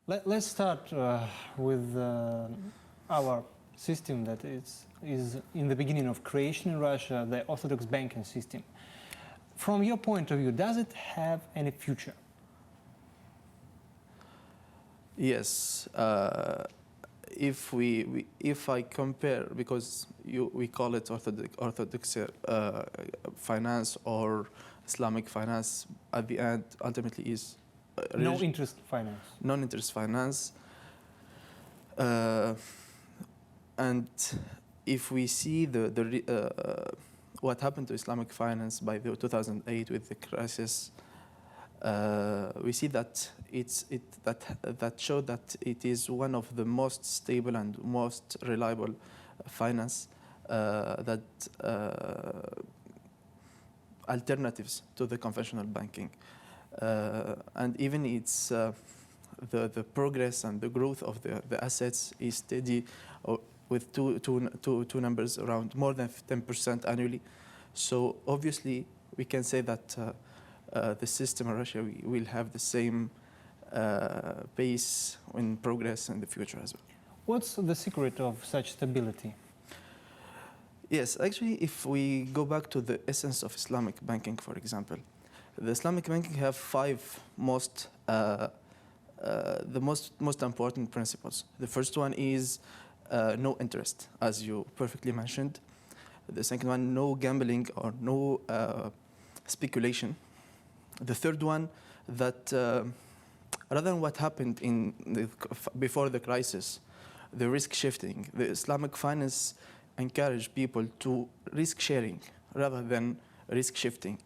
Let's start with our system that is in the beginning of creation in Russia, the Orthodox banking system. From your point of view, does it have any future? Yes. If I compare, because we call it orthodox finance or Islamic finance, at the end ultimately is no interest finance. Non-interest finance. And if we see what happened to Islamic finance by the 2008 with the crisis, we see that that showed that it is one of the most stable and most reliable finance alternatives to the conventional banking, and even it's the progress and the growth of the assets is steady, with two numbers around more than 10% annually. So obviously we can say that the system in Russia will have the same pace in progress in the future as well. What's the secret of such stability? Yes, actually, if we go back to the essence of Islamic banking, for example, the Islamic banking have the most important principles. The first one is no interest, as you perfectly mentioned. The second one, no gambling or no speculation. The third one, that rather than what happened before the crisis, the risk shifting, the Islamic finance encourage people to risk sharing rather than risk shifting.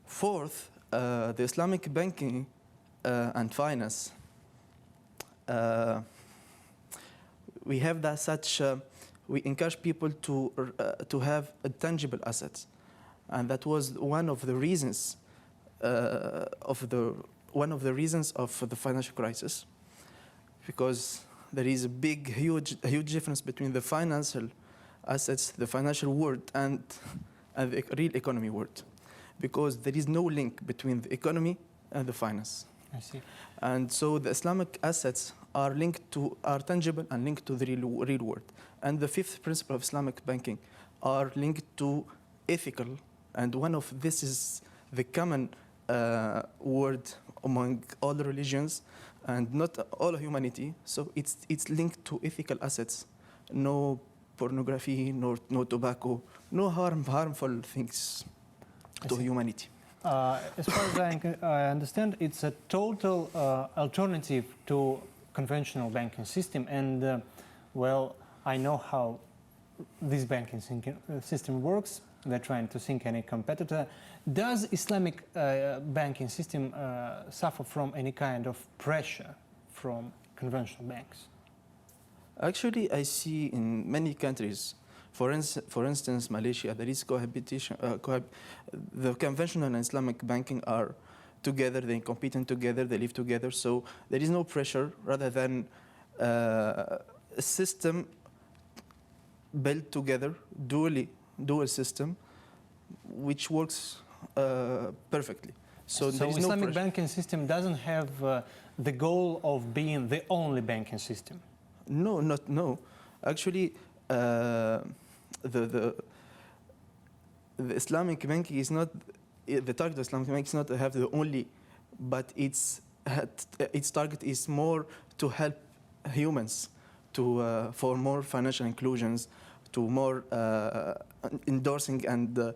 Fourth, the Islamic banking and finance, we have that such. We encourage people to have tangible assets, and that was one of the reasons of the financial crisis, because there is a huge difference between the financial assets, the financial world, and the real economy world, because there is no link between the economy and the finance. I see. And so the Islamic assets are tangible and linked to the real world. And the fifth principle of Islamic banking are linked to ethical, and one of this is the common word among all religions and not all humanity. So it's linked to ethical assets. No pornography, no tobacco, no harmful things to humanity. As far as I understand, it's a total alternative to conventional banking system. And well, I know how this banking system works. They're trying to sink any competitor. Does Islamic banking system suffer from any kind of pressure from conventional banks? Actually, I see in many countries, for instance, Malaysia, there is cohabitation. The conventional and Islamic banking are together, they compete together, they live together. So there is no pressure, rather than a system built together, dual system, which works perfectly. So Islamic banking system doesn't have the goal of being the only banking system? No. Actually, the Islamic banking is not, the target of Islamic banking is not to have the only, but its target is more to help humans for more financial inclusions, to more endorsing and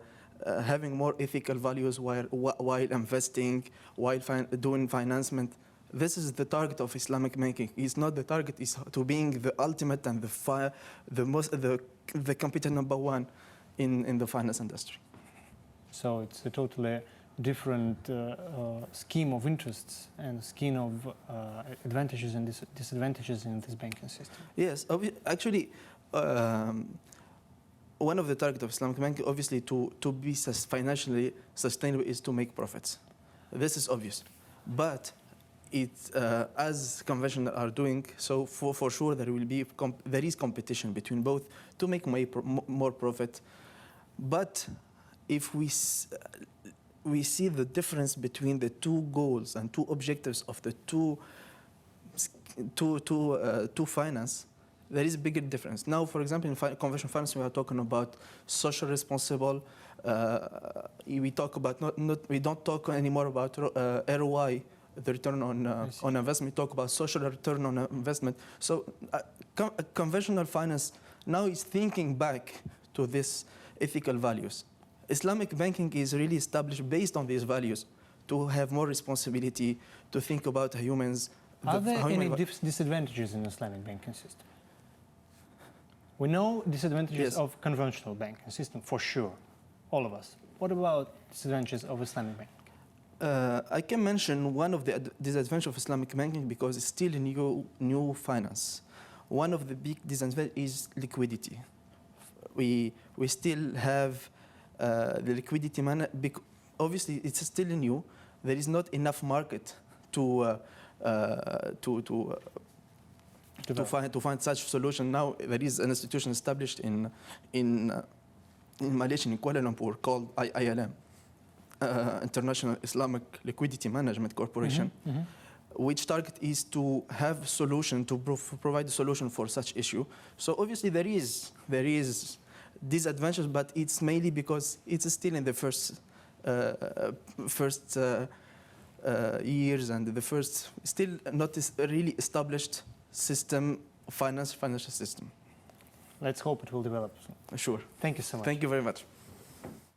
having more ethical values while investing, while doing financement. This is the target of Islamic banking. It's not the target is to being the ultimate and the competent number one in the finance industry. So it's a totally different scheme of interests and scheme of advantages and disadvantages in this banking system. Yes, actually, one of the targets of Islamic banking, obviously, to be financially sustainable is to make profits. This is obvious, but as conventional are doing, so for sure there is competition between both to make more profit. But if we see the difference between the two goals and two objectives of the two to finance, there is a bigger difference. Now, for example, in conventional finance, we are talking about social responsible. We talk about we don't talk anymore about ROI, the return on investment. We talk about social return on investment. So conventional finance now is thinking back to these ethical values. Islamic banking is really established based on these values to have more responsibility, to think about humans. Are there any disadvantages in Islamic banking system? We know disadvantages of conventional banking system for sure, all of us. What about disadvantages of Islamic banking? I can mention one of the disadvantages of Islamic banking because it's still a new finance. One of the big disadvantages is liquidity. We still have the liquidity obviously it's still new. There is not enough market to find such solution. Now there is an institution established in Malaysia, in Kuala Lumpur, called IILM, International Islamic Liquidity Management Corporation, which target is to have solution to provide a solution for such issue. So obviously there is disadvantages, but it's mainly because it's still in the first years and the first still not a really established system, financial system. Let's hope it will develop soon. Sure. Thank you so much. Thank you very much.